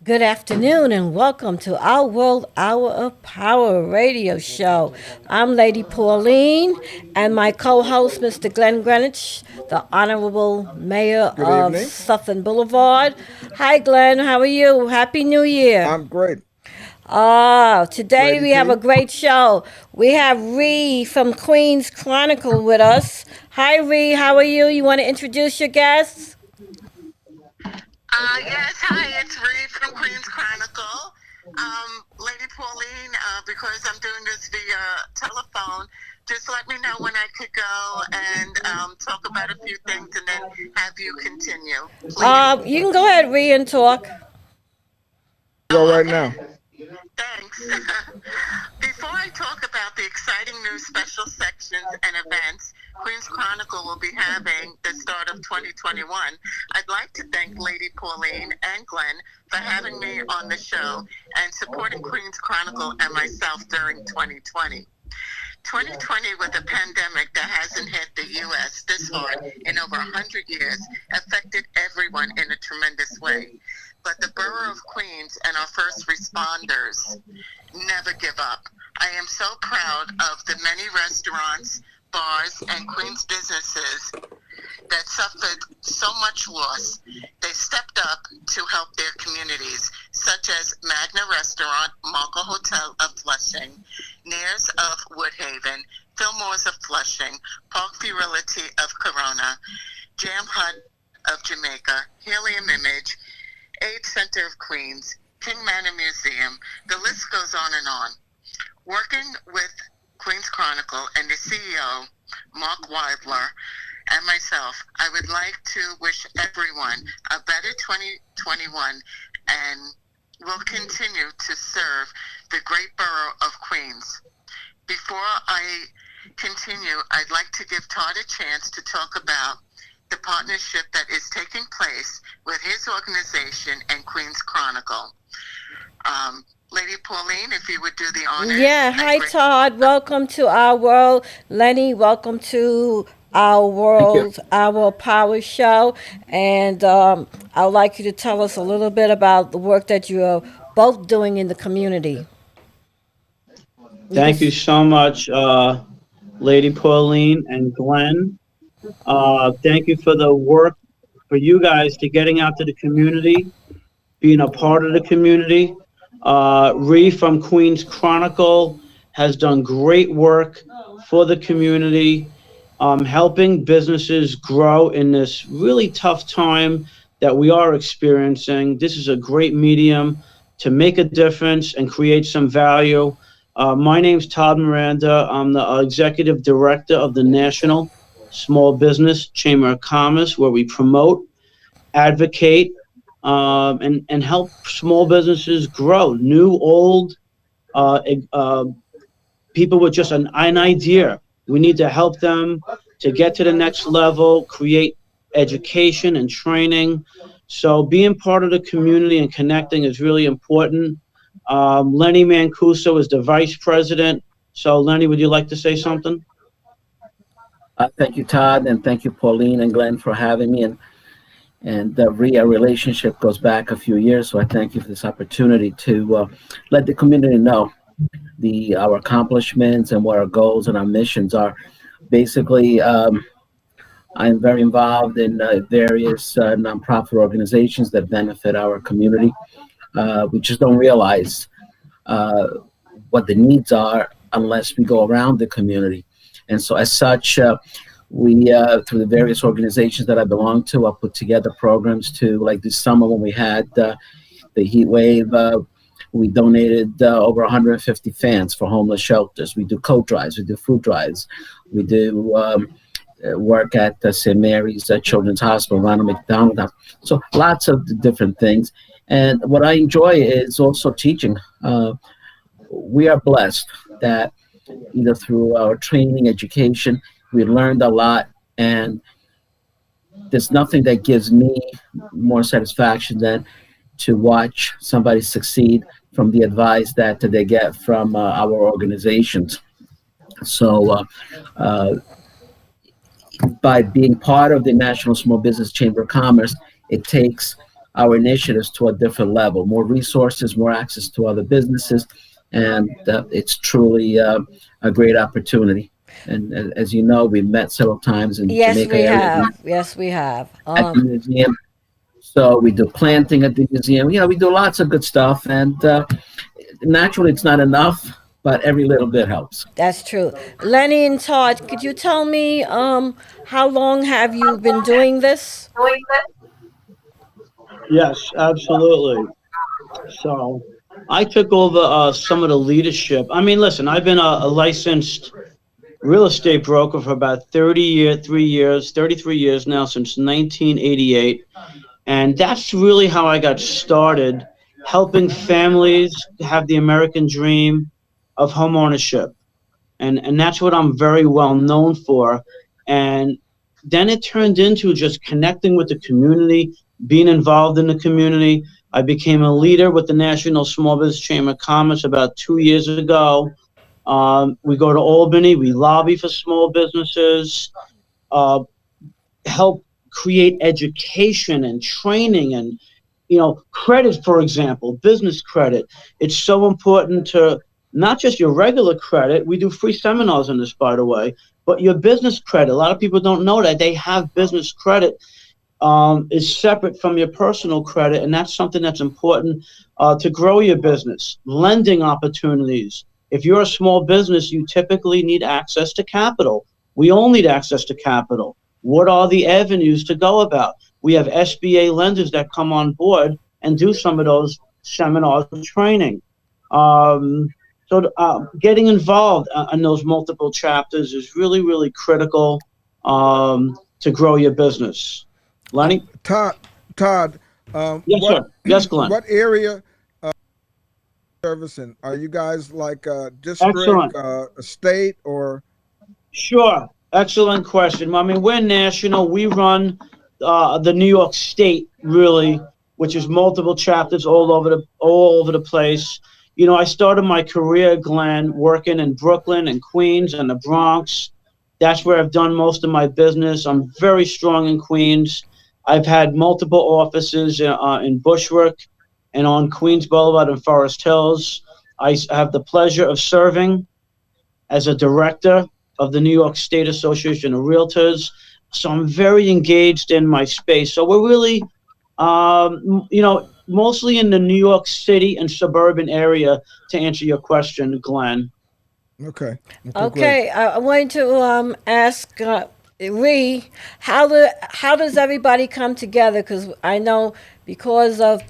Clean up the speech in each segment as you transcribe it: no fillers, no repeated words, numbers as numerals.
Good afternoon and welcome to our World Hour of Power radio show. I'm Lady Pauline and my co-host Mr. Glenn Greenwich, the Honorable Mayor Good of evening. Sutton Boulevard. Hi Glenn, how are you? Happy New Year. I'm great. Today Lady we have a P. great show. We have Ree from Queens Chronicle with us. Hi Ree, how are you? You want to introduce your guests? Yes, hi, it's Ree from Queens Chronicle. Lady Pauline, because I'm doing this via telephone, just let me know when I could go and talk about a few things and then have you continue, please. You can go ahead, Ree, and talk. Go right Okay. now. Thanks. Before I talk about the exciting new special sections and events Queens Chronicle will be having the start of 2021, I'd like to thank Lady Pauline and Glenn for having me on the show and supporting Queens Chronicle and myself during 2020. 2020, with a pandemic that hasn't hit the U.S. this hard in over 100 years, affected everyone in a tremendous way. But the borough of Queens and our first responders never give up. I am so proud of the many restaurants, bars, and Queens businesses that suffered so much loss. They stepped up to help their communities, such as Magna Restaurant, Marco Hotel of Flushing, Nares of Woodhaven, Fillmore's of Flushing, Parkview Realty of Corona, Jam Hut of Jamaica, Helium Image, Aid Center of Queens, King Manor Museum. The list goes on and on. Working with Queens Chronicle and the CEO, Mark Weidler, and myself, I would like to wish everyone a better 2021 and will continue to serve the great borough of Queens. Before I continue, I'd like to give Todd a chance to talk about the partnership that is taking place with his organization and Queens Chronicle. Lady Pauline, if you would do the honors. Yeah, hi Todd. Welcome to our world. Lenny, welcome to our Thank you. world, our power show. And I'd like you to tell us a little bit about the work that you are both doing in the community. You can, Thank you so much, Lady Pauline and Glenn. Thank you for the work for you guys to getting out to the community, being a part of the community. Ree from Queens Chronicle has done great work for the community, helping businesses grow in this really tough time that we are experiencing. This is a great medium to make a difference and create some value. My name's Todd Miranda. I'm the executive director of the National Small Business Chamber of Commerce, where we promote, advocate, and help small businesses grow. New, old, people with just an idea. We need to help them to get to the next level, create education and training. So being part of the community and connecting is really important. Lenny Mancuso is the vice president. So Lenny, would you like to say something? Thank you, Todd, and thank you, Pauline and Glenn, for having me. And the RIA relationship goes back a few years, so I thank you for this opportunity to let the community know our accomplishments and what our goals and our missions are. Basically, I'm very involved in various nonprofit organizations that benefit our community. We just don't realize what the needs are unless we go around the community. And so, as such, we, through the various organizations that I belong to, I put together programs to, like this summer when we had the heat wave, we donated over 150 fans for homeless shelters. We do coat drives, we do food drives, we do work at St. Mary's Children's Hospital, Ronald McDonald. So lots of different things. And what I enjoy is also teaching. We are blessed that either through our training, education, we learned a lot, and there's nothing that gives me more satisfaction than to watch somebody succeed from the advice that they get from our organizations. So by being part of the National Small Business Chamber of Commerce, it takes our initiatives to a different level, more resources, more access to other businesses, and it's truly a great opportunity. And as you know, we met several times in Yes, Jamaica we area have. Yes, we have. at the museum. So we do planting at the museum. We do lots of good stuff, and naturally, it's not enough, but every little bit helps. That's true. Lenny and Todd, could you tell me how long have you been doing this? Yes, absolutely. So I took over some of the leadership. I mean, listen, I've been a licensed real estate broker for about 33 years now, since 1988. And that's really how I got started, helping families have the American dream of home ownership. And that's what I'm very well known for. And then it turned into just connecting with the community, being involved in the community. I became a leader with the National Small Business Chamber of Commerce about 2 years ago. We go to Albany, we lobby for small businesses, uh, help create education and training and credit, for example, business credit. It's so important to not just your regular credit. We do free seminars on this, by the way, but your business credit. A lot of people don't know that they have business credit, is separate from your personal credit, and that's something that's important to grow your business. Lending opportunities. If you're a small business, you typically need access to capital. We all need access to capital. What are the avenues to go about? We have SBA lenders that come on board and do some of those seminars and training. Getting involved in those multiple chapters is really, really critical to grow your business. Lenny? Todd, Todd, Yes, what sir. Yes, Glenn. what area servicing? Are you guys like a district, Excellent. a state, or? Sure. Excellent question. I mean, we're national. We run the New York State, really, which is multiple chapters all over the place. I started my career, Glenn, working in Brooklyn and Queens and the Bronx. That's where I've done most of my business. I'm very strong in Queens. I've had multiple offices in Bushwick and on Queens Boulevard and Forest Hills. I have the pleasure of serving as a director of the New York State Association of Realtors. So I'm very engaged in my space. So we're really, mostly in the New York City and suburban area, to answer your question, Glenn. Okay, okay, great. Okay, I wanted to ask Ree, how does everybody come together? Because I know because of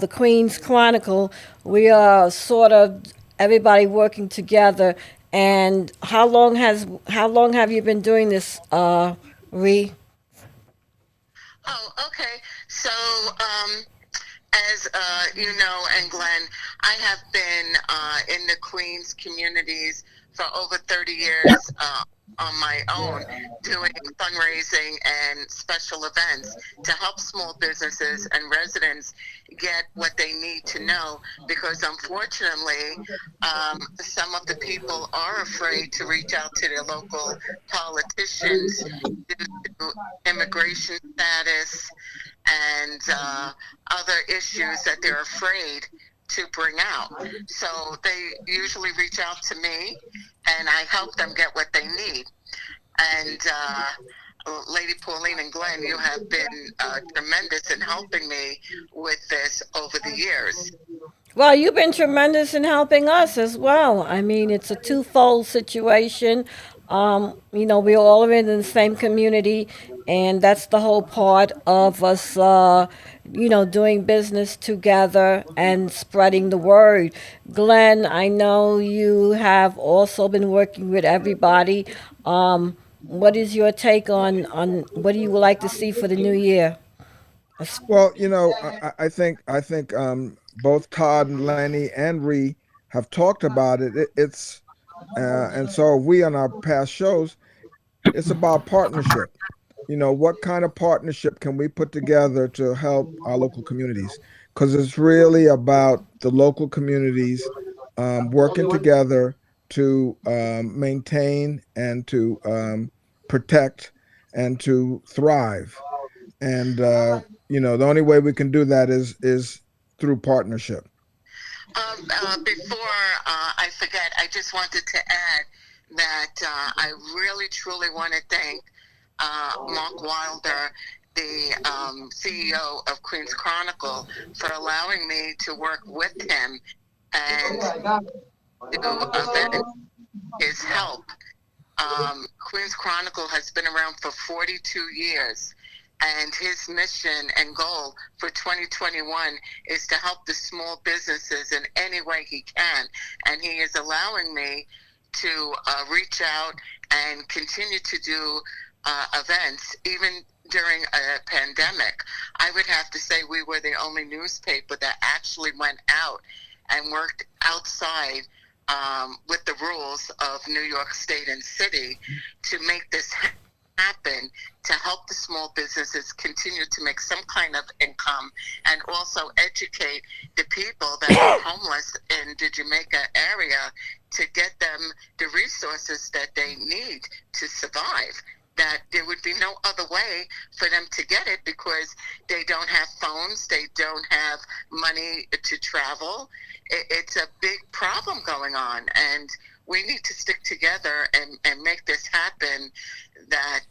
the Queens Chronicle, we are sort of everybody working together. And how long have you been doing this, Ree? Oh, okay. So, as you know, and Glenn, I have been in the Queens communities for over 30 years on my own, doing fundraising and special events to help small businesses and residents get what they need to know. Because unfortunately, some of the people are afraid to reach out to their local politicians due to immigration status and other issues that they're afraid to bring out. So they usually reach out to me and I help them get what they need. And Lady Pauline and Glenn, you have been tremendous in helping me with this over the years. Well, you've been tremendous in helping us as well. I mean, it's a twofold situation. We all are in the same community, and that's the whole part of us, doing business together and spreading the word. Glenn, I know you have also been working with everybody. What is your take on what do you would like to see for the new year? Well, I think both Todd and Lenny and Ree have talked about it. It's and so we on our past shows. It's about partnership. What kind of partnership can we put together to help our local communities? Because it's really about the local communities working together to maintain and to protect and to thrive. And the only way we can do that is through partnership. Before I forget, I just wanted to add that I really truly want to thank Mark Wilder, the CEO of Queens Chronicle, for allowing me to work with him and to avenge his help. Queens Chronicle has been around for 42 years, and his mission and goal for 2021 is to help the small businesses in any way he can. And he is allowing me to reach out and continue to do events, even during a pandemic. I would have to say we were the only newspaper that actually went out and worked outside with the rules of New York State and City to make this happen, to help the small businesses continue to make some kind of income, and also educate the people that are homeless in the Jamaica area to get them the resources that they need to survive. That there would be no other way for them to get it because they don't have phones, they don't have money to travel. It's a big problem going on, and we need to stick together and make this happen, that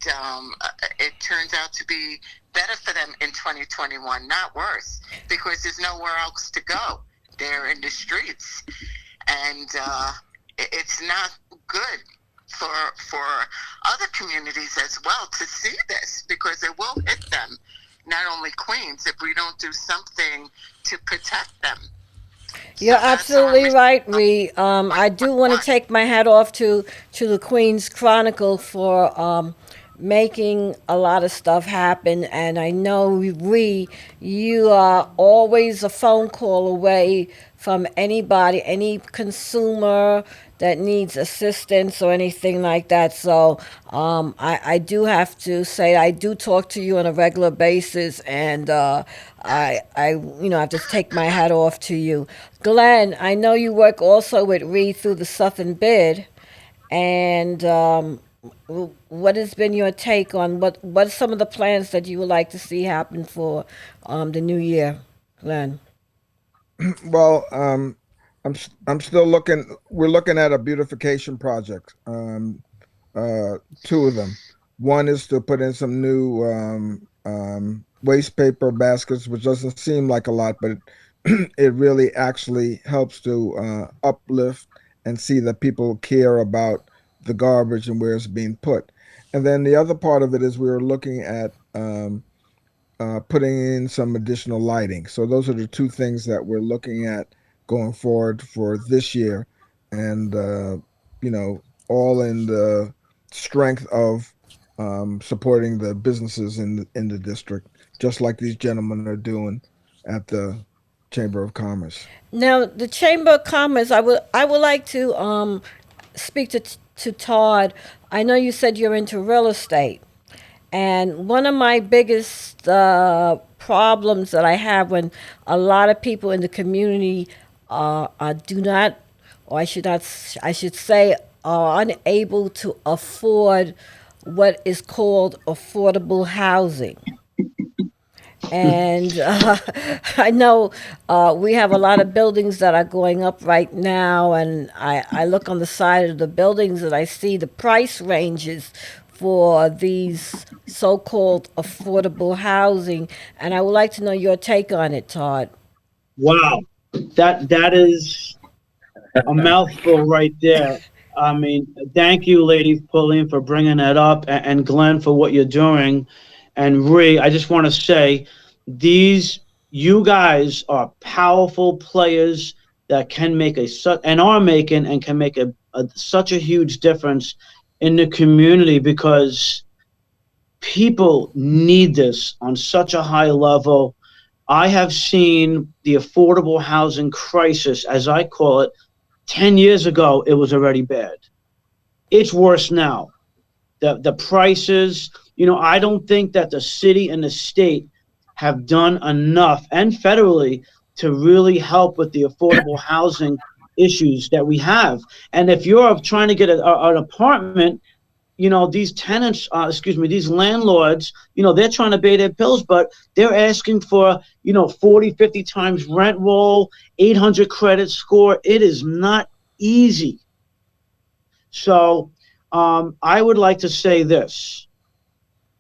it turns out to be better for them in 2021, not worse, because there's nowhere else to go. They're in the streets, and it's not good for other communities as well to see this, because it will hit them, not only Queens, if we don't do something to protect them. You're absolutely right, Ree. I do want to take my hat off to the Queens Chronicle for making a lot of stuff happen. And I know, Ree, you are always a phone call away from anybody, any consumer that needs assistance or anything like that. So I do have to say I do talk to you on a regular basis, and I have to take my hat off to you. Glenn, I know you work also with Ree through the Southern Bid, and what has been your take on what are some of the plans that you would like to see happen for the new year, Glenn? Well, I'm still looking. We're looking at a beautification project. Two of them. One is to put in some new waste paper baskets, which doesn't seem like a lot, but it really actually helps to uplift and see that people care about the garbage and where it's being put. And then the other part of it is we were looking at putting in some additional lighting. So those are the two things that we're looking at going forward for this year, and all in the strength of supporting the businesses in the district, just like these gentlemen are doing at the Chamber of Commerce. Now, the Chamber of Commerce, I would like to speak to Todd. I know you said you're into real estate, and one of my biggest problems that I have when a lot of people in the community do not, or I should say, are unable to afford what is called affordable housing. And I know we have a lot of buildings that are going up right now, and I look on the side of the buildings and I see the price ranges for these so-called affordable housing, and I would like to know your take on it, Todd. Wow, that is a mouthful right there. I mean, thank you, Lady Pauline, for bringing that up, and Glenn for what you're doing, and Ree. I just want to say, you guys are powerful players that can make and are making and can make such a huge difference in the community, because people need this on such a high level. I have seen the affordable housing crisis, as I call it. 10 years ago, it was already bad. It's worse now. The prices, I don't think that the city and the state have done enough, and federally, to really help with the affordable housing issues that we have. And if you're trying to get an apartment, these tenants, these landlords, they're trying to pay their bills, but they're asking for, 40, 50 times rent roll, 800 credit score. It is not easy. So I would like to say this.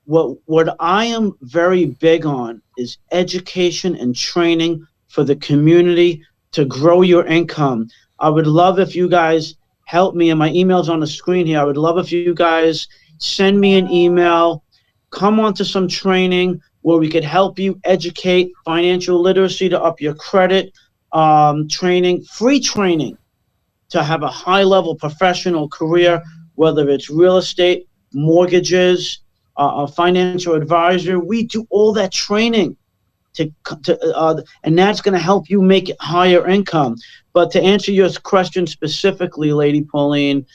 What I am very big on is education and training for the community to grow your income. I would love if you guys help me, and my email's on the screen here. I would love if you guys send me an email, come on to some training where we could help you educate financial literacy to up your credit, training, free training to have a high level professional career, whether it's real estate, mortgages, a financial advisor. We do all that training and that's going to help you make higher income. But to answer your question specifically, Lady Pauline,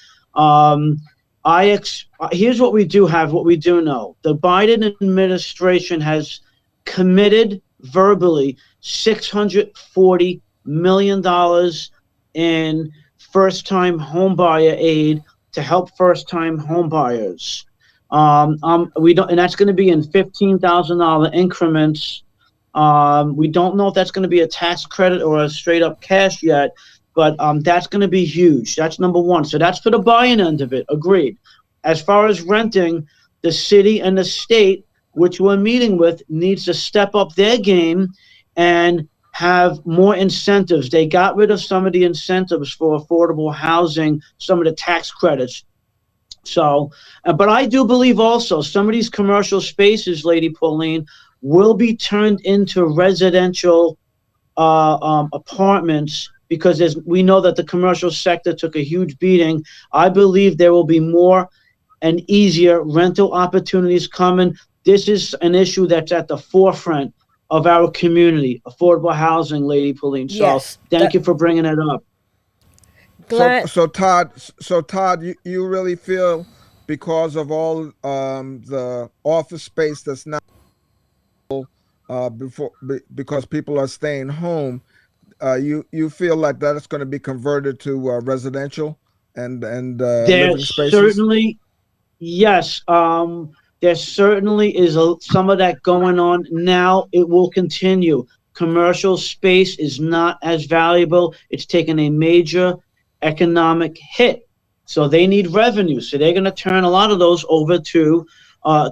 here's what we do have, what we do know. The Biden administration has committed verbally $640 million in first-time homebuyer aid to help first-time homebuyers. We don't, and that's going to be in $15,000 increments. We don't know if that's going to be a tax credit or a straight-up cash yet, but that's going to be huge. That's number one. So that's for the buying end of it. Agreed. As far as renting, the city and the state, which we're meeting with, needs to step up their game and have more incentives. They got rid of some of the incentives for affordable housing, some of the tax credits. So, but I do believe also some of these commercial spaces, Lady Pauline, will be turned into residential apartments because we know that the commercial sector took a huge beating. I believe there will be more and easier rental opportunities coming. This is an issue that's at the forefront of our community, affordable housing, Lady Pauline. Yes, So thank you for bringing it up. Glenn. So Todd, you really feel because of all the office space that's now because people are staying home, you feel like that is going to be converted to residential and living spaces? Certainly, yes. There certainly is some of that going on now. It will continue. Commercial space is not as valuable. It's taken a major economic hit. So they need revenue. So they're going to turn a lot of those over to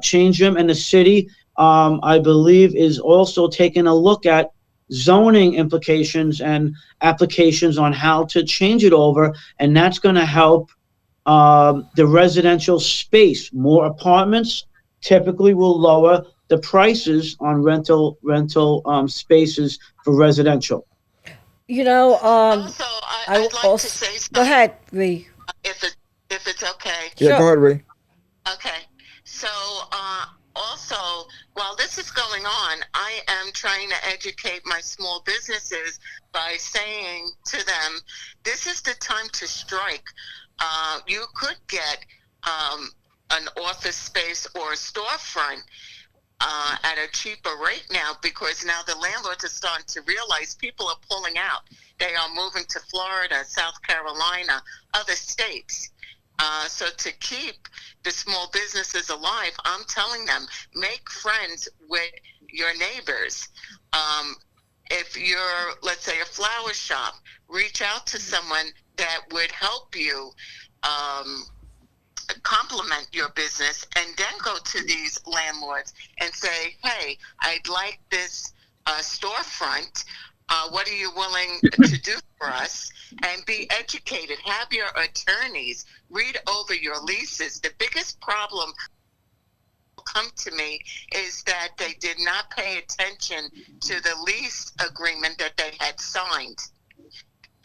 change them. And the city, I believe, is also taking a look at zoning implications and applications on how to change it over. And that's going to help the residential space. More apartments typically will lower the prices on rental spaces for residential. Also, I'd like to say Go something, ahead, Ree. if it's okay. Yeah, Sure. go ahead, Ree. Okay. So, also, while this is going on, I am trying to educate my small businesses by saying to them, this is the time to strike. You could get an office space or a storefront at a cheaper rate now, because now the landlords are starting to realize people are pulling out. They are moving to Florida, South Carolina, other states. So to keep the small businesses alive, I'm telling them, make friends with your neighbors. If you're, let's say, a flower shop, reach out to someone that would help you complement your business, and then go to these landlords and say, hey, I'd like this storefront. What are you willing to do for us? And be educated. Have your attorneys read over your leases. The biggest problem come to me is that they did not pay attention to the lease agreement that they had signed.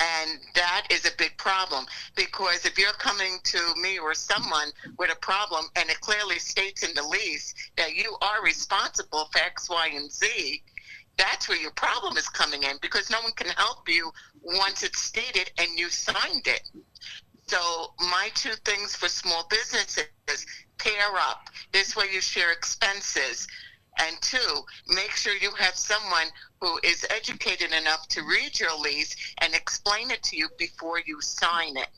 And that is a big problem, because if you're coming to me or someone with a problem and it clearly states in the lease that you are responsible for X, Y, and Z, that's where your problem is coming in, because no one can help you once it's stated and you signed it. So my two things for small businesses: pair up. This way you share expenses. And two, make sure you have someone who is educated enough to read your lease and explain it to you before you sign it.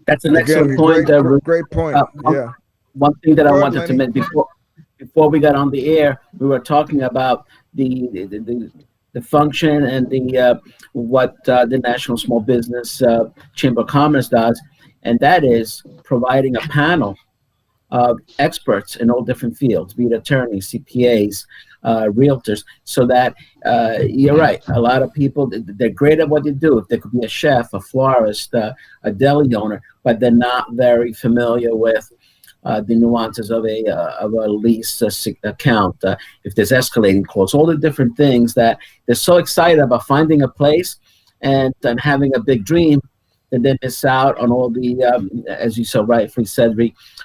That's an excellent Again, point. great point. Uh, one, Yeah. one thing that I Go ahead, wanted to Lenny. mention before we got on the air, we were talking about the function and the what the National Small Business Chamber of Commerce does, and that is providing a panel experts in all different fields, be it attorneys, CPAs, realtors, so that you're right. A lot of people they're great at what they do. If they could be a chef, a florist, a deli owner, but they're not very familiar with the nuances of a lease account. If there's escalating costs, all the different things that they're so excited about finding a place and having a big dream, and then miss out on all the, as you so rightfully said,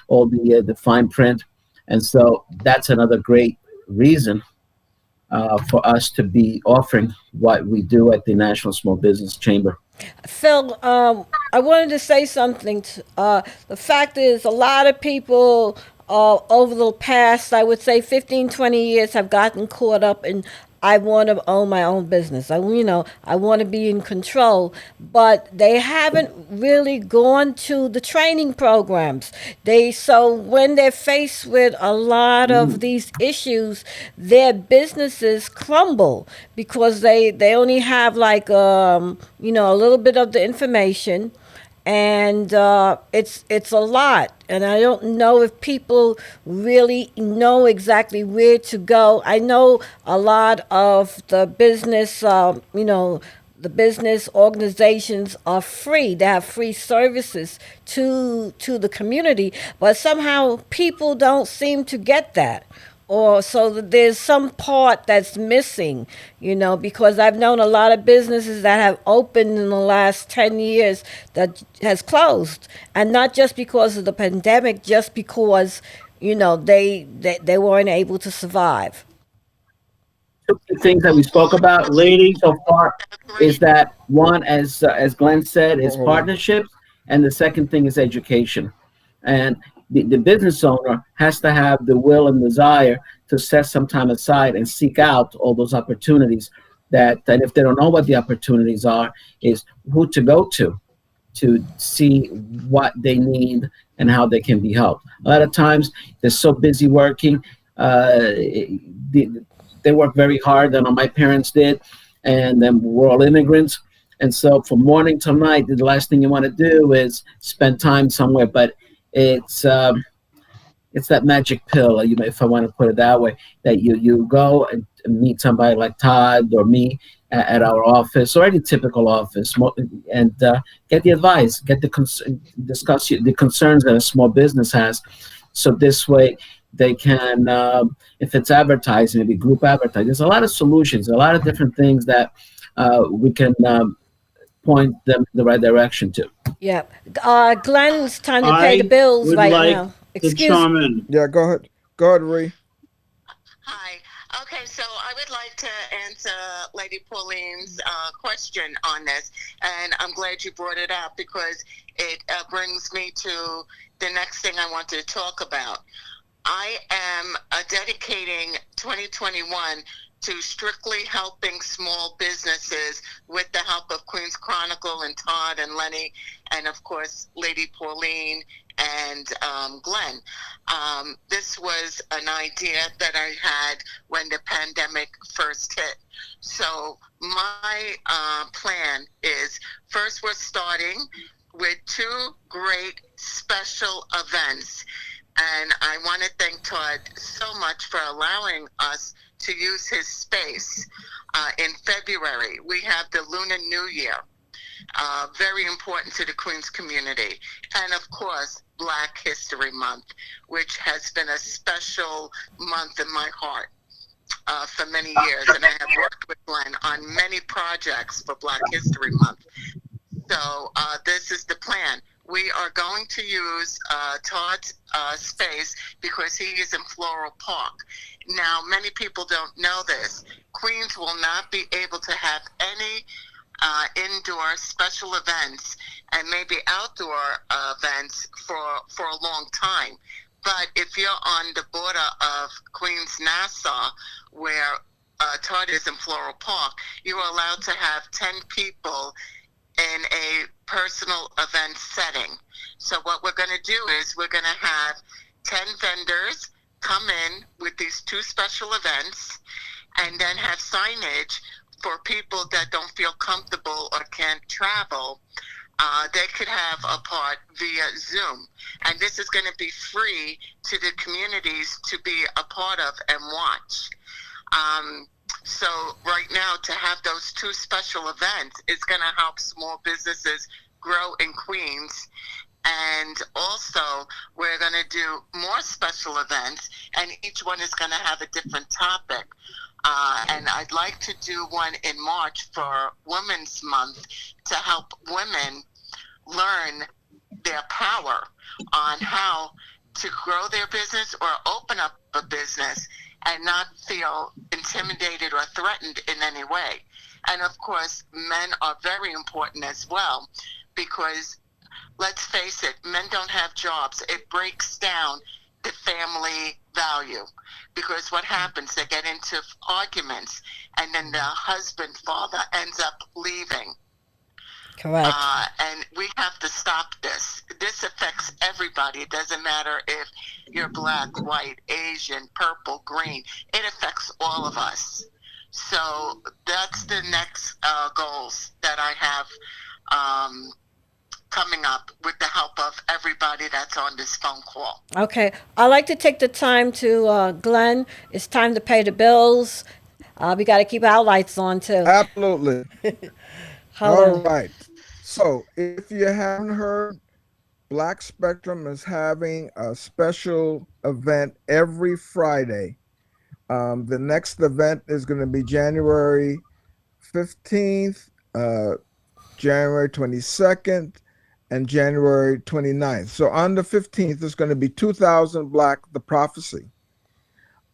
all the fine print. And so that's another great reason for us to be offering what we do at the National Small Business Chamber. Phil, I wanted to say something. The fact is, a lot of people over the past, I would say 15, 20 years, have gotten caught up in, I want to own my own business. I want to be in control, but they haven't really gone to the training programs. So when they're faced with a lot of these issues, their businesses crumble because they only have like a little bit of the information, and it's a lot, and I don't know if people really know exactly where to go. I know a lot of the business organizations are free. They have free services to the community, but somehow people don't seem to get that, or so that there's some part that's missing, because I've known a lot of businesses that have opened in the last 10 years that has closed, and not just because of the pandemic, just because they weren't able to survive. Two key things that we spoke about Lady, so far is Agree. that one, as Glenn said, is Hold on. partnerships, and the second thing is education. And the business owner has to have the will and desire to set some time aside and seek out all those opportunities. That if they don't know what the opportunities are, is who to go to see what they need and how they can be helped. A lot of times they're so busy working. They work very hard. I know my parents did, and then we're all immigrants. And so from morning till night, the last thing you want to do is spend time somewhere. But it's it's that magic pill, if I want to put it that way, that you go and meet somebody like Todd or me at our office or any typical office, and get the advice, get discuss the concerns that a small business has. So this way they can, if it's advertising, maybe group advertising. There's a lot of solutions, a lot of different things that we can point them in the right direction to. Yeah. Glenn, it's time to pay the I bills would right like now. to Excuse. chime in. Yeah, go ahead. Go ahead, Ree. Hi. Okay, so I would like to answer Lady Pauline's question on this, and I'm glad you brought it up because it brings me to the next thing I want to talk about. I am dedicating 2021 to strictly helping small businesses with the help of Queens Chronicle and Todd and Lenny, and of course Lady Pauline and Glenn. This was an idea that I had when the pandemic first hit. So my plan is, first we're starting with two great special events. And I want to thank Todd so much for allowing us to use his space. In February, we have the Lunar New Year, very important to the Queens community. And of course, Black History Month, which has been a special month in my heart for many years. And I have worked with Glenn on many projects for Black History Month. So this is the plan. We are going to use Todd's space because he is in Floral Park. Now, many people don't know this. Queens will not be able to have any indoor special events and maybe outdoor events for a long time. But if you're on the border of Queens, Nassau, where Todd is in Floral Park, you are allowed to have 10 people in a personal event setting. to do is we're going to have 10 vendors come in with these 2 special events, and then have signage for people that don't feel comfortable or can't travel. They could have a part via Zoom. And this is going to be free to the communities to be a part of and watch. So right now, to have those 2 special events is going to help small businesses grow in Queens. And also, we're going to do more special events, and each one is going to have a different topic. And I'd like to do one in March for Women's Month to help women learn their power on how to grow their business or open up a business and not feel intimidated or threatened in any way. And of course, men are very important as well, because let's face it, men don't have jobs. It breaks down the family value, because what happens, they get into arguments, and then the husband, father ends up leaving. Correct. And we have to stop this. This affects everybody. It doesn't matter if you're black, white, Asian, purple, green. It affects all of us. So that's the next goals that I have coming up with the help of everybody that's on this phone call. Okay. I'd like to take the time to, Glenn, it's time to pay the bills. We got to keep our lights on, too. Absolutely. Hold All on. right. So if you haven't heard, Black Spectrum is having a special event every Friday. The next event is going to be January 15th, January 22nd, and January 29th. So on the 15th, it's going to be 2000 Black, the Prophecy.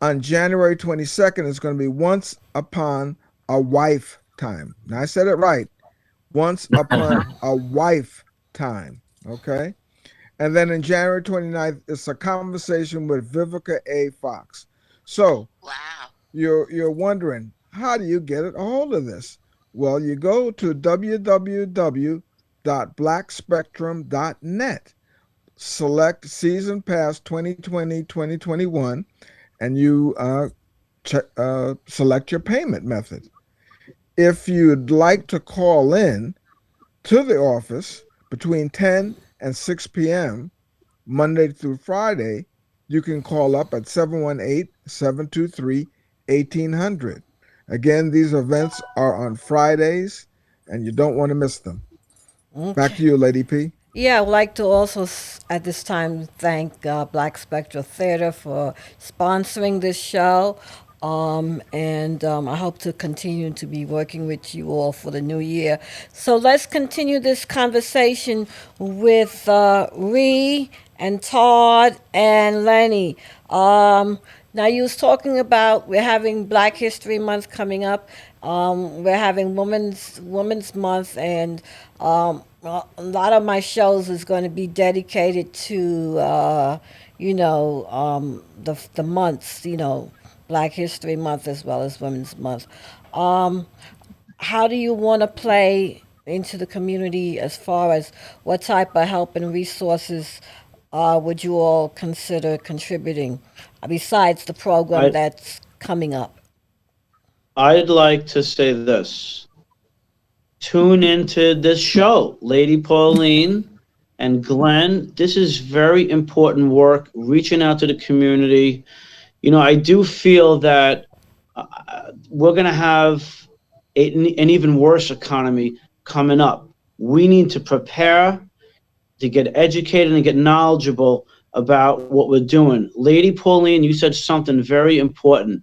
On January 22nd, it's going to be Once Upon a Wife Time. Now, I said it right. Once Upon a Wife Time. Okay? And then in January 29th, it's a conversation with Vivica A. Fox. So Wow. you're wondering, how do you get a hold of this? Well, you go to www.blackspectrum.net, select Season Pass 2020-2021, and you select your payment method. If you'd like to call in to the office between 10 and 6 p.m., Monday through Friday, you can call up at 718-723-1800. Again, these events are on Fridays, and you don't want to miss them. Back to you, Lady P. Yeah, I would like to also, at this time, thank Black Spectral Theater for sponsoring this show. And I hope to continue to be working with you all for the new year. So let's continue this conversation with Ree and Todd and Lenny. Now, you was talking about we're having Black History Month coming up. We're having Women's Month, and a lot of my shows is going to be dedicated to, the months, Black History Month as well as Women's Month. How do you want to play into the community as far as what type of help and resources would you all consider contributing besides the program that's coming up? I'd like to say this. Tune into this show, Lady Pauline and Glenn. This is very important work, reaching out to the community. I do feel that we're going to have an even worse economy coming up. We need to prepare to get educated and get knowledgeable about what we're doing. Lady Pauline, you said something very important.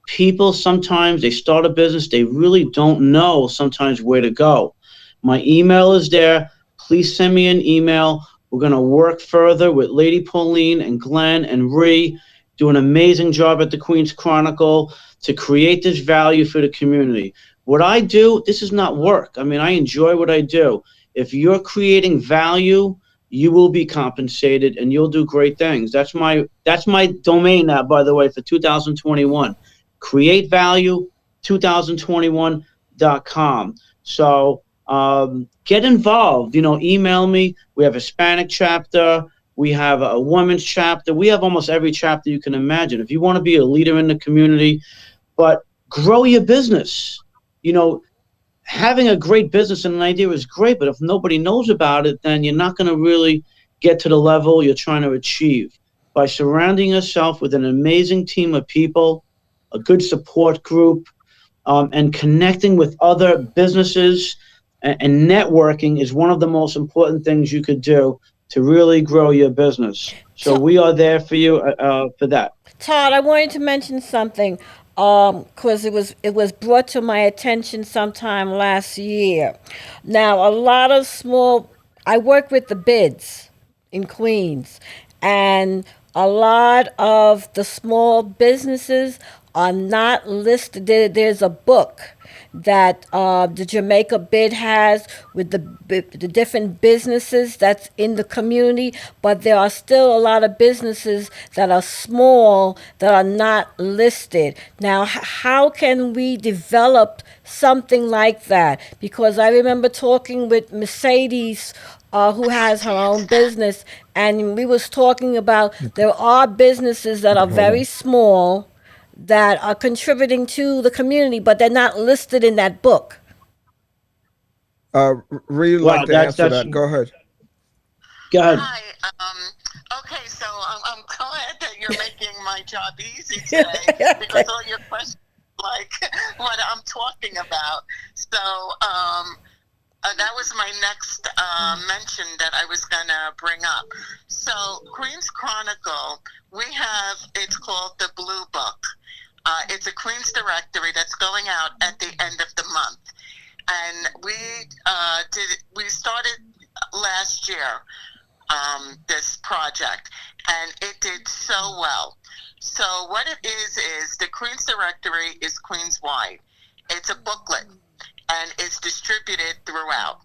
People sometimes, they start a business, they really don't know sometimes where to go. My email is there. Please send me an email. We're going to work further with Lady Pauline and Glenn and Ree, do an amazing job at the Queens Chronicle to create this value for the community. What I do, this is not work. I mean, I enjoy what I do. If you're creating value, you will be compensated and you'll do great things. That's my domain now, by the way, for 2021. createvalue2021.com. So get involved, email me. We have a Hispanic chapter. We have a women's chapter. We have almost every chapter you can imagine. If you want to be a leader in the community, but grow your business. You know, having a great business and an idea is great, but if nobody knows about it, then you're not going to really get to the level you're trying to achieve. By surrounding yourself with an amazing team of people, a good support group, and connecting with other businesses and networking is one of the most important things you could do to really grow your business. So To- we are there for you for that. Todd, I wanted to mention something because it was brought to my attention sometime last year. Now, a lot of small, I work with the bids in Queens, and a lot of the small businesses are not listed. There's a book that the Jamaica bid has with the different businesses that's in the community, but there are still a lot of businesses that are small that are not listed. Now, how can we develop something like that? Because I remember talking with Mercedes, who has her own business, and we was talking about there are businesses that are Hold very on. small that are contributing to the community, but they're not listed in that book. Ree, you'd like Wow, to answer that's that? Go ahead. go ahead. Hi. Okay, so I'm glad that you're making my job easy today because all your questions like what I'm talking about. So that was my next mention that I was going to bring up. So Queens Chronicle, we have, it's called the Blue Book. It's a Queens directory that's going out at the end of the month. And we started last year, this project, and it did so well. So what it is the Queens directory is Queens wide. It's a booklet, and it's distributed throughout.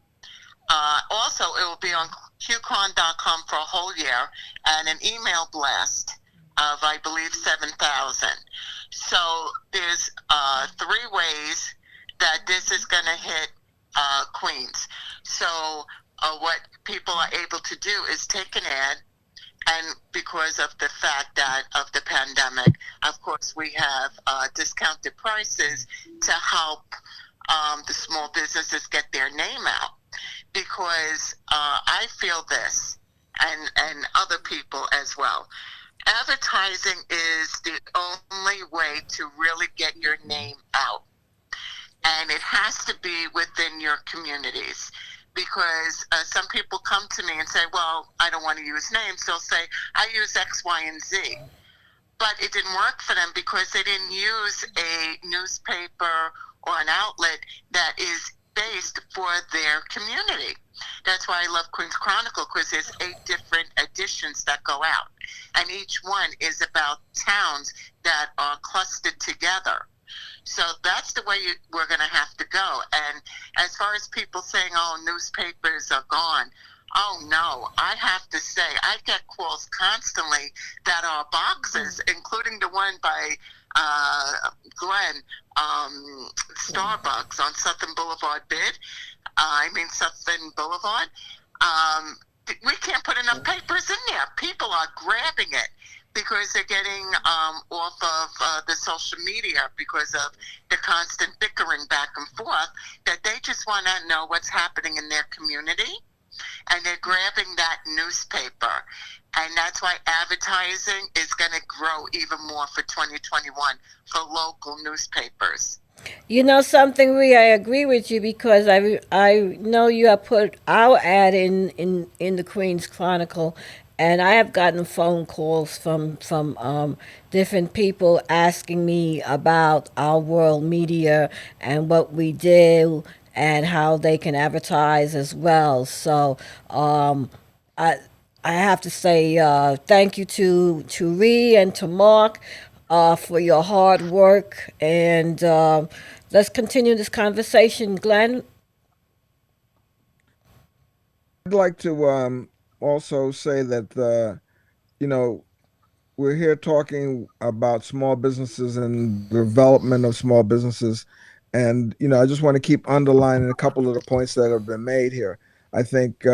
Also, it will be on qcon.com for a whole year, and an email blast of, I believe, 7,000. So there's 3 ways that this is going to hit Queens. So what people are able to do is take an ad, and because of the fact that of the pandemic, of course, we have discounted prices to help the small businesses get their name out. Because I feel this, and other people as well. Advertising is the only way to really get your name out, and it has to be within your communities. Because some people come to me and say, well, I don't want to use names. They'll say, I use X, Y, and Z. But it didn't work for them because they didn't use a newspaper or an outlet that is based for their community. That's why I love Queens Chronicle, because there's 8 different editions that go out. And each one is about towns that are clustered together. So that's the way we're going to have to go. And as far as people saying, oh, newspapers are gone, oh, no. I have to say, I get calls constantly that are boxes, including the one by Glenn, Starbucks on Southern Boulevard Southern Boulevard. We can't put enough papers in there. People are grabbing it because they're getting off of the social media because of the constant bickering back and forth, that they just want to know what's happening in their community, and they're grabbing that newspaper. And that's why advertising is going to grow even more for 2021 for local newspapers. You know something, Ree? I agree with you because I know you have put our ad in the Queens Chronicle, and I have gotten phone calls from different people asking me about our world media and what we do and how they can advertise as well. So I I have to say thank you to Ree and to Mark for your hard work, and let's continue this conversation, Glenn. I'd like to also say that you know we're here talking about small businesses and development of small businesses, and I just want to keep underlining a couple of the points that have been made here. I think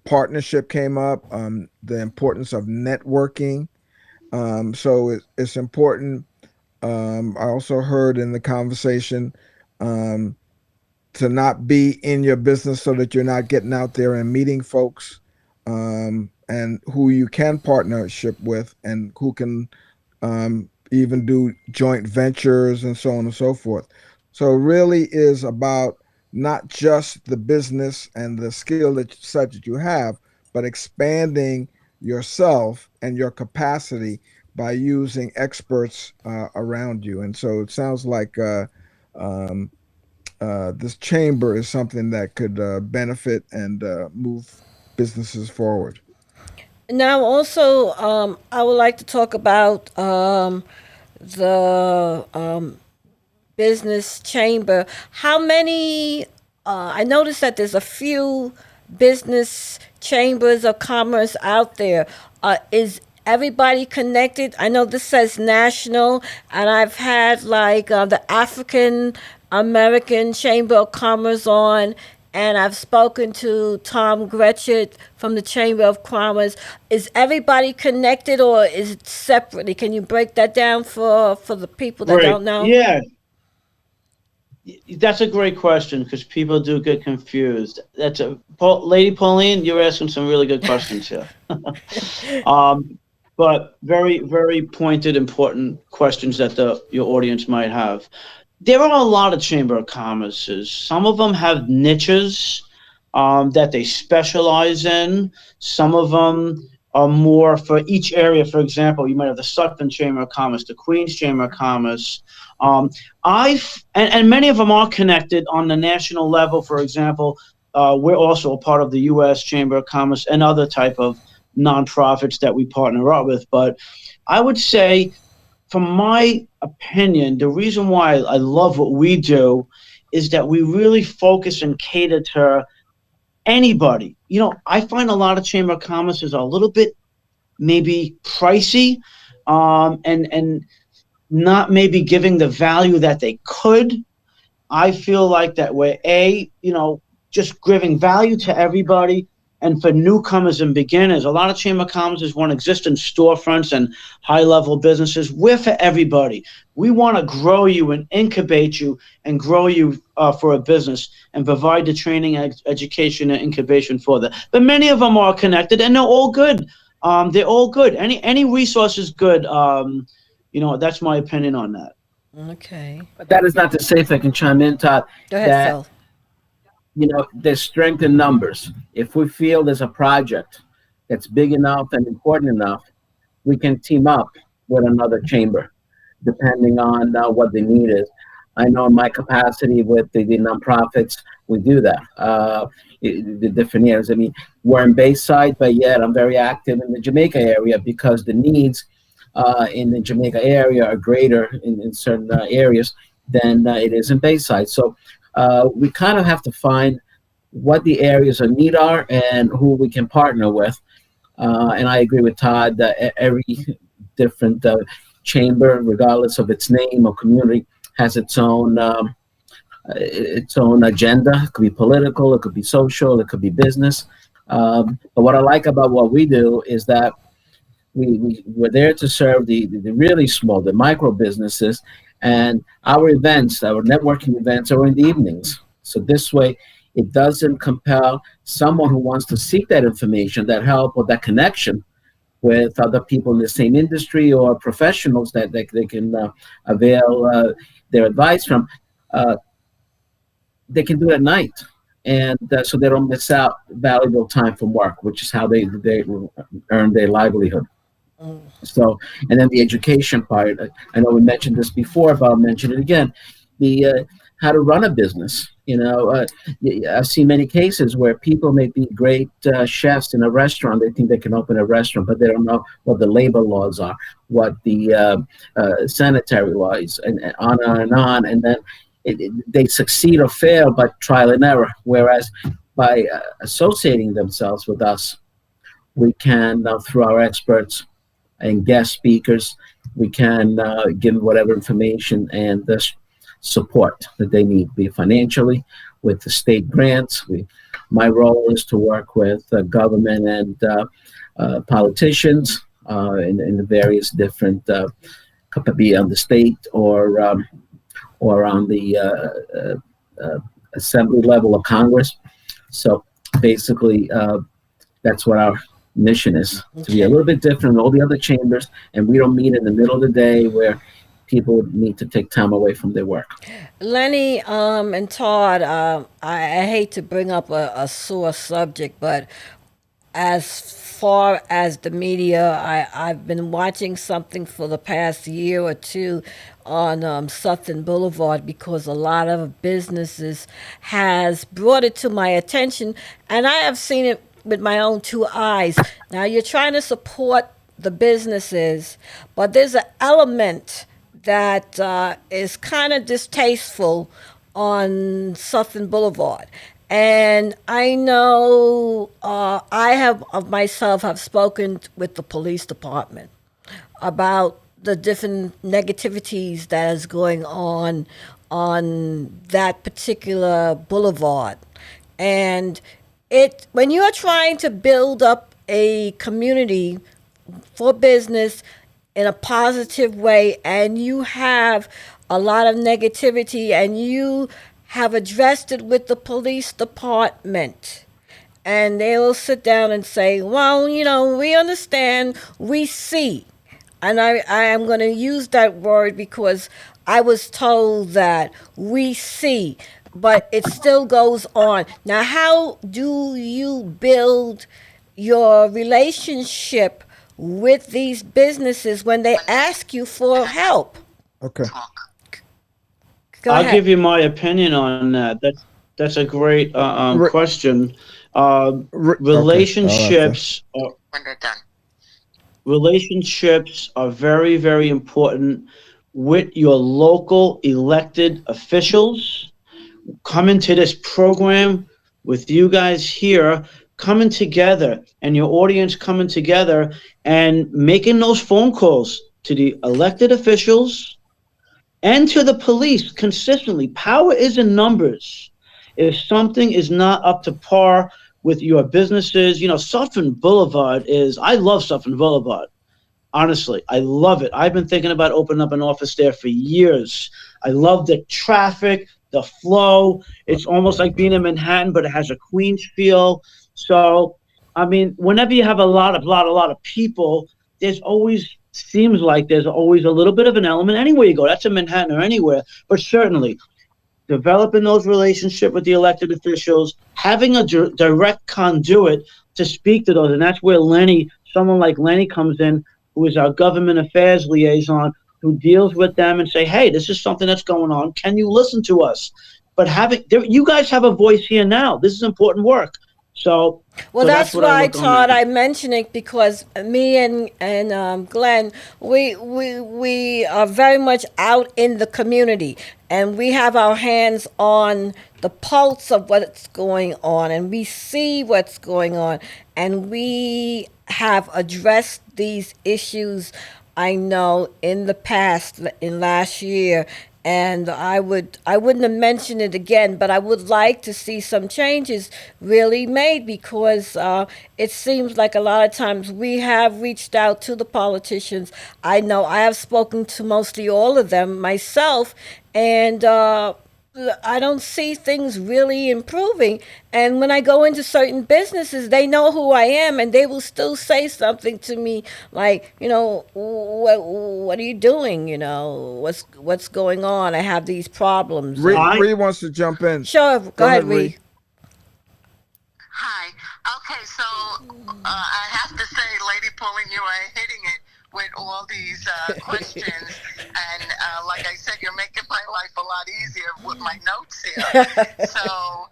partnership came up, the importance of networking. So it's important. I also heard in the conversation um, to not be in your business so that you're not getting out there and meeting folks, and who you can partnership with and who can even do joint ventures and so on and so forth. So it really is about not just the business and the skill that such that you have, but expanding yourself and your capacity by using experts around you. And so it sounds like um, this chamber is something that could benefit and move businesses forward. Now, also, I would like to talk about the business chamber. How many? I noticed that there's a few business chambers of commerce out there. Is everybody connected? I know this says national, and I've had like the African American Chamber of Commerce on, and I've spoken to Tom Gretchett from the Chamber of Commerce. Is everybody connected, or is it separately? Can you break that down for the people that Great. don't know? Yeah, that's a great question because people do get confused. Lady Pauline, you're asking some really good questions here. um, but very, very pointed, important questions that your audience might have. There are a lot of chamber of commerces. Some of them have niches that they specialize in. Some of them are more for each area. For example, you might have the Sutphen Chamber of Commerce, the Queens Chamber of Commerce. And many of them are connected on the national level. For example, we're also a part of the U.S. Chamber of Commerce and other type of nonprofits that we partner up with. But I would say, from my opinion, the reason why I love what we do is that we really focus and cater to anybody. I find a lot of Chamber of Commerce is a little bit maybe pricey, and not maybe giving the value that they could. I feel like that we're just giving value to everybody. And for newcomers and beginners, a lot of Chamber of Commerce want existing storefronts and high-level businesses. We're for everybody. We want to grow you and incubate you and grow you for a business and provide the training, education, and incubation for that. But many of them are connected, and they're all good. They're all good. Any resource is good. That's my opinion on that. Okay. But that is not to say, if I can chime in, Todd, Go ahead, that Phil. there's strength in numbers. If we feel there's a project that's big enough and important enough, we can team up with another chamber, depending on what the need is. I know in my capacity with the nonprofits, we do that. The different areas. I mean, we're in Bayside, but yet I'm very active in the Jamaica area because the needs in the Jamaica area are greater in certain areas than it is in Bayside. So we kind of have to find what the areas of need are and who we can partner with. And I agree with Todd that every different chamber, regardless of its name or community, has its own agenda. It could be political, it could be social, it could be business. But what I like about what we do is that we're there to serve the really small, the micro businesses, and our events, our networking events, are in the evenings. So this way, it doesn't compel someone who wants to seek that information, that help, or that connection with other people in the same industry or professionals that they can avail their advice from. They can do it at night, and so they don't miss out valuable time from work, which is how they earn their livelihood. So, and then the education part. I know we mentioned this before, but I'll mention it again. The how to run a business. I've seen many cases where people may be great chefs in a restaurant. They think they can open a restaurant, but they don't know what the labor laws are, what the sanitary laws, and on and on. And then they succeed or fail by trial and error. Whereas by associating themselves with us, we can, through our experts and guest speakers, we can give them whatever information and support that they need, be it financially with the state grants. My role is to work with government and politicians in the various different, could be on the state or on the assembly level of Congress. So basically, that's what our mission is, to be a little bit different than all the other chambers, and we don't meet in the middle of the day where people need to take time away from their work. Lenny and Todd, I hate to bring up a sore subject, but as far as the media, I've been watching something for the past year or two on Sutton Boulevard because a lot of businesses has brought it to my attention, and I have seen it with my own two eyes. Now you're trying to support the businesses, but there's an element that is kind of distasteful on Sutton Boulevard. And I know I have of myself have spoken with the police department about the different negativities that is going on that particular boulevard. And it when you are trying to build up a community for business in a positive way and you have a lot of negativity and you have addressed it with the police department and they will sit down and say, well, we understand, we see. And I am going to use that word because I was told that we see, but it still goes on. Now, how do you build your relationship with these businesses when they ask you for help? Okay. Go I'll ahead. give you my opinion on that. That's a great Re- question. Okay. Relationships are When they're done. relationships are very, very important with your local elected officials. Coming to this program with you guys here, coming together, and your audience coming together and making those phone calls to the elected officials and to the police consistently. Power is in numbers. If something is not up to par with your businesses, Sutphin Boulevard I love Sutphin Boulevard. Honestly, I love it. I've been thinking about opening up an office there for years. I love the traffic, the flow. It's almost like being in Manhattan, but it has a Queens feel. So, I mean, whenever you have a lot of people, seems like there's always a little bit of an element anywhere you go. That's in Manhattan or anywhere. But certainly, developing those relationships with the elected officials, having a direct conduit to speak to those. And that's where someone like Lenny comes in, who is our government affairs liaison, who deals with them and say, hey, this is something that's going on. Can you listen to us? But you guys have a voice here now. This is important work. So, well, that's what I why, look on Todd, that. I mention it because me and Glenn, we are very much out in the community, and we have our hands on the pulse of what's going on, and we see what's going on, and we have addressed these issues. I know in the past, in last year, and I wouldn't have mentioned it again, but I would like to see some changes really made because it seems like a lot of times we have reached out to the politicians. I know I have spoken to mostly all of them myself, and I don't see things really improving. And when I go into certain businesses, they know who I am, and they will still say something to me like, what are you doing? What's going on? I have these problems. Ree wants to jump in. Sure, go ahead, Ree. Hi. Okay, so I have to say, Lady Pauline, you are hitting it with all these questions. And like I said, you're making my life a lot easier with my notes here. So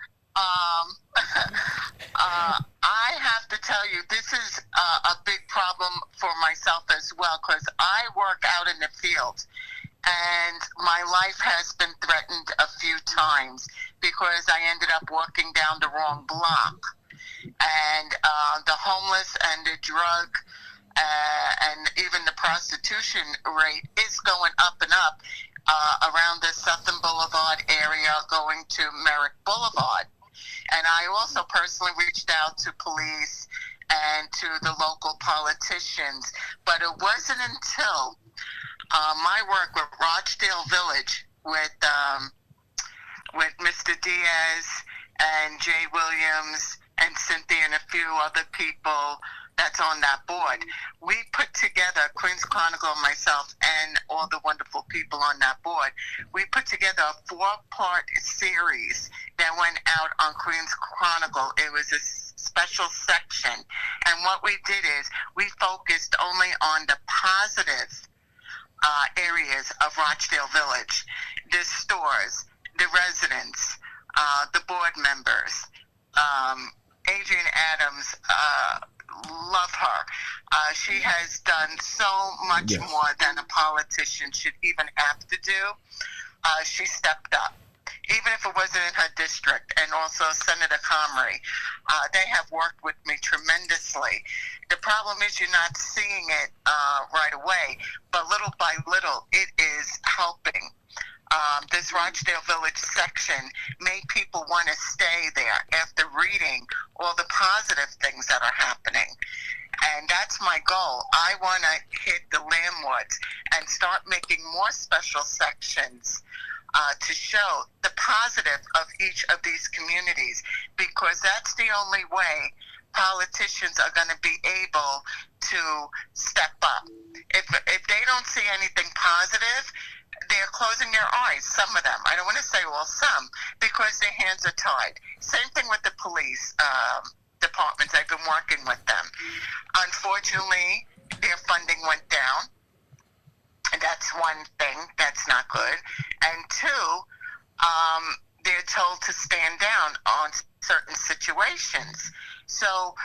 I have to tell you, this is a big problem for myself as well, because I work out in the field. And my life has been threatened a few times because I ended up walking down the wrong block. And the homeless and the drug and even the prostitution rate is going up and up. around the Sutton Boulevard area going to Merrick Boulevard. And I also personally reached out to police and to the local politicians. But it wasn't until my work with Rochdale Village with Mr. Diaz and Jay Williams and Cynthia and a few other people that's on that board. We put together, Queens Chronicle, myself, and all the wonderful people on that board, we put together a 4-part series that went out on Queens Chronicle. It was a special section. And what we did is we focused only on the positive areas of Rochdale Village, the stores, the residents, the board members. Adrian Adams, love her. She has done so much Yes. more than a politician should even have to do. She stepped up, even if it wasn't in her district, and also Senator Comrie. They have worked with me tremendously. The problem is you're not seeing it right away, but little by little, it is helping. This Rochdale Village section made people want to stay there after reading all the positive things that are happening. And that's my goal. I want to hit the landlords and start making more special sections to show the positive of each of these communities, because that's the only way politicians are going to be able to step up. If they don't see anything positive, they're closing their eyes, some of them. I don't want to say all, some, because their hands are tied. Same thing with the police departments. I've been working with them. Unfortunately, their funding went down. And that's one thing that's not good. And two, they're told to stand down on certain situations. So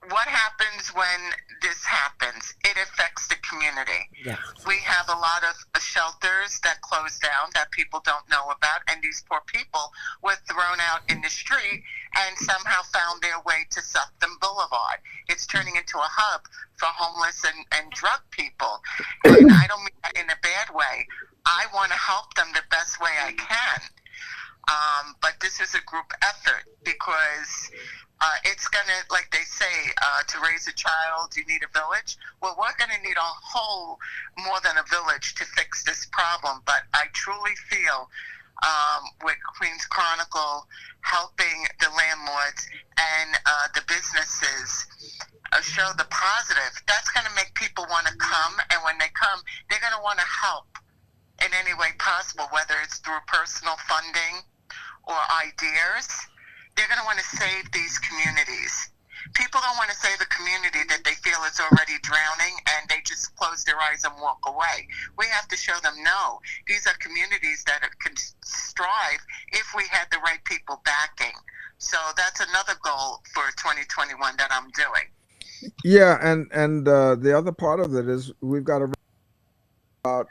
what happens when this happens? It affects the community. Yeah. We have a lot of shelters that closed down that people don't know about, and these poor people were thrown out in the street and somehow found their way to Sutton Boulevard. It's turning into a hub for homeless and drug people. And I don't mean that in a bad way. I want to help them the best way I can. But this is a group effort, because it's going to, like they say, to raise a child, you need a village. Well, we're going to need a whole, more than a village to fix this problem. But I truly feel with Queens Chronicle helping the landlords and the businesses show the positive, that's going to make people want to come. And when they come, they're going to want to help in any way possible, whether it's through personal funding or ideas. They're going to want to save these communities. People don't want to save a community that they feel is already drowning and they just close their eyes and walk away. We have to show them, no, these are communities that can strive if we had the right people backing. So that's another goal for 2021 that I'm doing. Yeah, and the other part of it is we've got about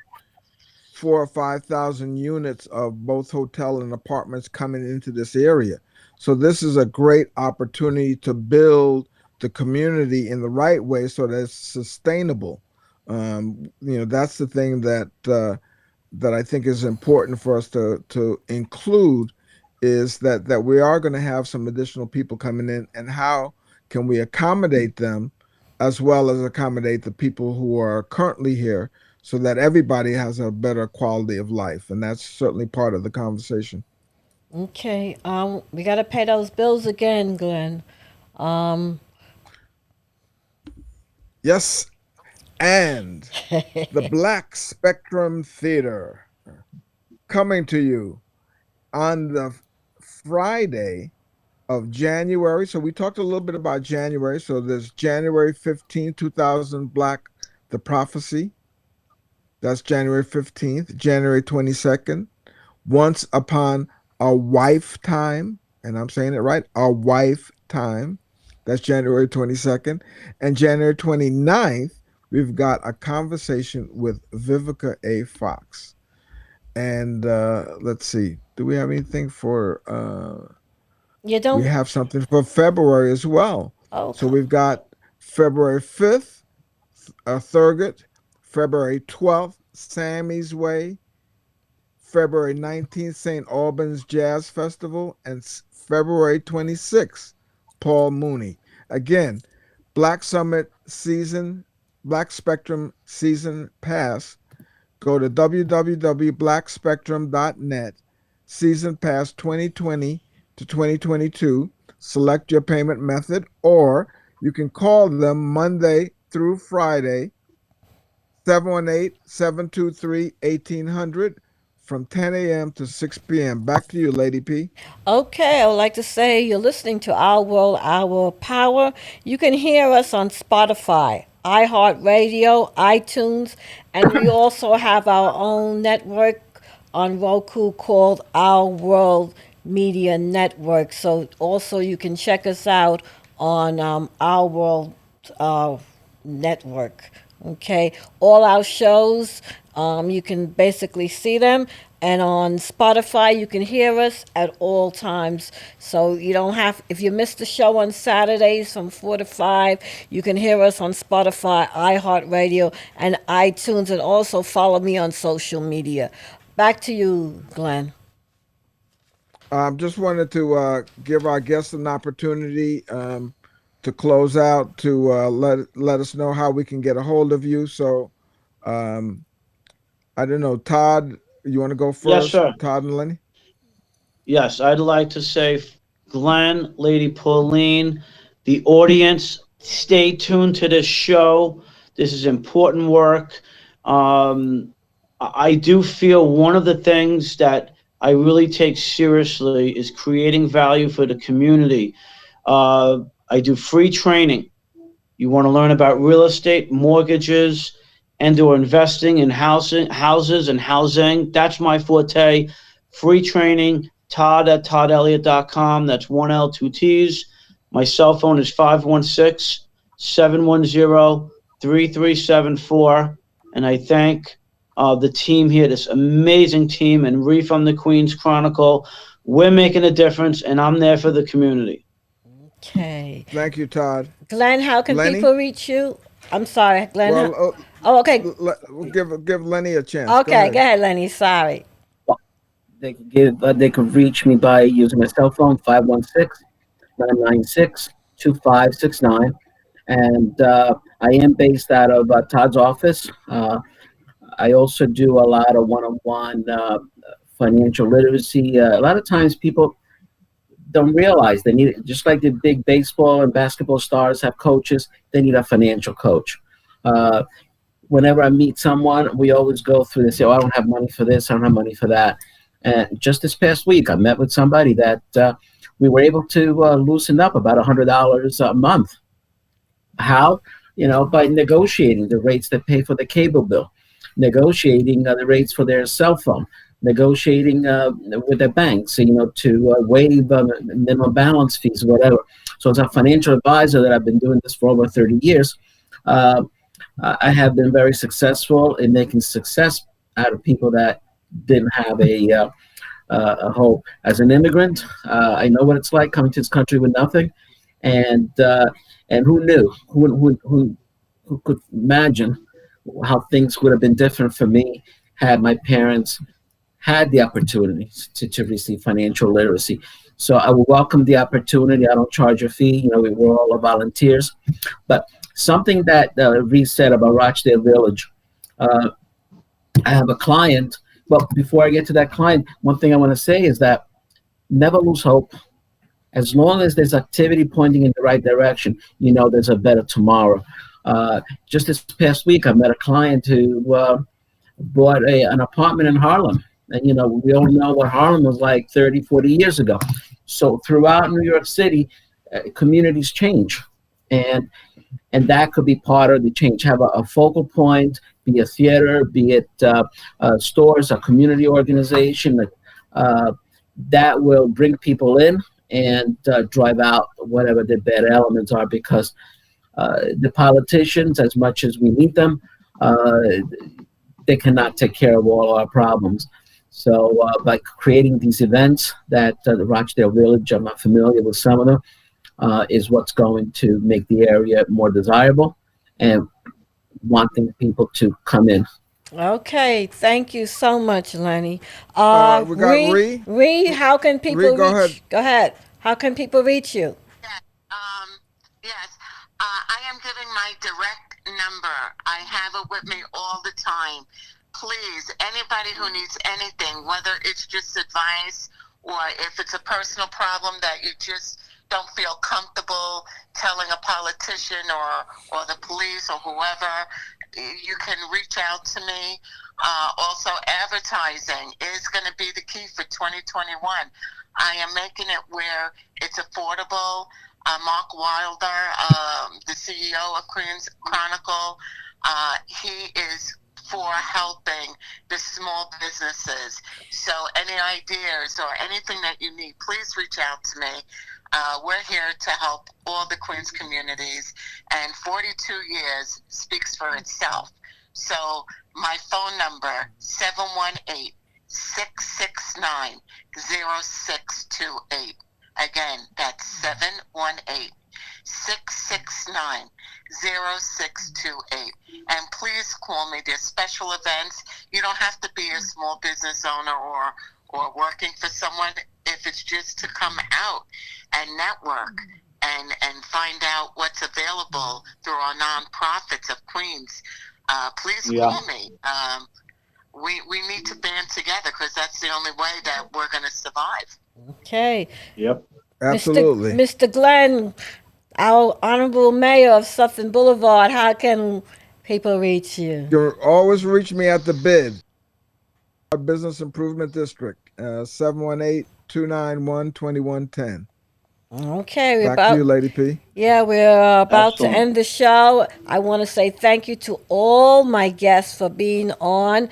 4,000 or 5,000 units of both hotel and apartments coming into this area. So this is a great opportunity to build the community in the right way so that it's sustainable. That's the thing that I think is important for us to include, is that we are going to have some additional people coming in, and how can we accommodate them as well as accommodate the people who are currently here, so that everybody has a better quality of life. And that's certainly part of the conversation. Okay. We gotta pay those bills again, Glenn. Um. Yes, and the Black Spectrum Theater coming to you on the Friday of January. So we talked a little bit about January. So there's January 15th, 2000, Black the Prophecy. That's January 15th. January 22nd, Once Upon a Wife Time. And I'm saying it right, a wife time. That's January 22nd. And January 29th, we've got a conversation with Vivica A. Fox. And let's see, do we have anything for You we don't. have something for February as well. Oh. So we've got February 5th, Thurgood, February 12th, Sammy's Way, February 19th, St. Albans Jazz Festival, and February 26th, Paul Mooney. Again, Black Summit season, Black Spectrum season pass. Go to www.blackspectrum.net, season pass 2020 to 2022. Select your payment method, or you can call them Monday through Friday, 718-723-1800 from 10 a.m. to 6 p.m. Back to you, Lady P. Okay, I would like to say you're listening to Our World, Our Power. You can hear us on Spotify, iHeartRadio, iTunes, and we also have our own network on Roku called Our World Media Network. So also you can check us out on Our World uh, Network. Okay, all our shows, you can basically see them, and on Spotify, you can hear us at all times. So you don't have, if you missed the show on Saturdays from 4 to 5, you can hear us on Spotify, iHeartRadio, and iTunes, and also follow me on social media. Back to you, Glenn. Just wanted to give our guests an opportunity to close out, to let us know how we can get a hold of you. So, um, I don't know, Todd, you want to go Yes, first? sir. Todd and Lenny? Yes, I'd like to say, Glenn, Lady Pauline, the audience, stay tuned to this show. This is important work. I do feel one of the things that I really take seriously is creating value for the community. I do free training. You want to learn about real estate, mortgages, and or investing in houses and housing. That's my forte. Free training, Todd at ToddElliott.com. That's 1L, 2T's. My cell phone is 516-710-3374. And I thank the team here, this amazing team, and Ree from the Queens Chronicle. We're making a difference, and I'm there for the community. Okay. Thank you, Todd. Glenn, how can Lenny? people reach you? I'm sorry, Glenn. Well, Oh, okay. we'll give Lenny a chance. Go Okay, go ahead. ahead, Lenny. Sorry. They can reach me by using my cell phone, 516-996-2569. And I am based out of Todd's office. I also do a lot of one-on-one financial literacy. A lot of times people don't realize they need it. Just like the big baseball and basketball stars have coaches, they need a financial coach. Whenever I meet someone, we always go through this. Oh, I don't have money for this. I don't have money for that. And just this past week, I met with somebody that we were able to loosen up about $100 a month. How? By negotiating the rates they pay for the cable bill, negotiating the rates for their cell phone, negotiating with their banks, to waive minimum balance fees, whatever. So as a financial advisor that I've been doing this for over 30 years, I have been very successful in making success out of people that didn't have a hope. As an immigrant, I know what it's like coming to this country with nothing, and who knew? Who could imagine how things would have been different for me had my parents had the opportunity to receive financial literacy. So I will welcome the opportunity. I don't charge a fee. We're all volunteers. But something that Ree said about Rochdale Village, I have a client. Well, before I get to that client, one thing I want to say is that never lose hope. As long as there's activity pointing in the right direction, there's a better tomorrow. Just this past week, I met a client who bought an apartment in Harlem. And, we all know what Harlem was like 30, 40 years ago. So throughout New York City, communities change. And that could be part of the change. Have a focal point, be a theater, be it stores, a community organization that will bring people in and drive out whatever the bad elements are, because the politicians, as much as we need them, they cannot take care of all our problems. So by creating these events that the Rochdale Village, I'm not familiar with some of them, is what's going to make the area more desirable and wanting people to come in. Okay, thank you so much, Lenny. We got Ree. How can Ree, people go ahead. reach? Go ahead. How can people reach you? Yes. Yes. I am giving my direct number. I have it with me all the time. Please, anybody who needs anything, whether it's just advice or if it's a personal problem that you just don't feel comfortable telling a politician or the police or whoever, you can reach out to me. Also, advertising is going to be the key for 2021. I am making it where it's affordable. Mark Wilder, the CEO of Queens Chronicle, he is for helping the small businesses. So any ideas or anything that you need, please reach out to me. We're here to help all the Queens communities, and 42 years speaks for itself. So my phone number, 718-669-0628. Again, that's 718-669-0628. And please call me. There's special events. You don't have to be a small business owner or working for someone. If it's just to come out and network and find out what's available through our nonprofits of Queens, please call me. We need to band together because that's the only way that we're going to survive. Okay. Yep. Absolutely. Mr. Glenn, our honorable mayor of Sutton Boulevard, how can people reach you? You can always reach me at the bid. Business Improvement District, 718-291-2110. Okay, Back to you, Lady P. Yeah, we're about to Excellent. end the show. I want to say thank you to all my guests for being on.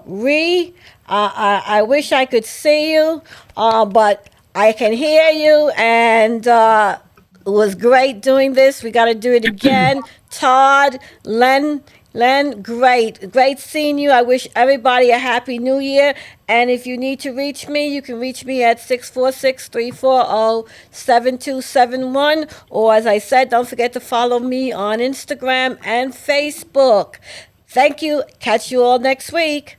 Ree, I wish I could see you, but I can hear you, and it was great doing this. We got to do it again. Todd, Len, great seeing you. I wish everybody a happy new year. And if you need to reach me, you can reach me at 646-340-7271. Or as I said, don't forget to follow me on Instagram and Facebook. Thank you. Catch you all next week.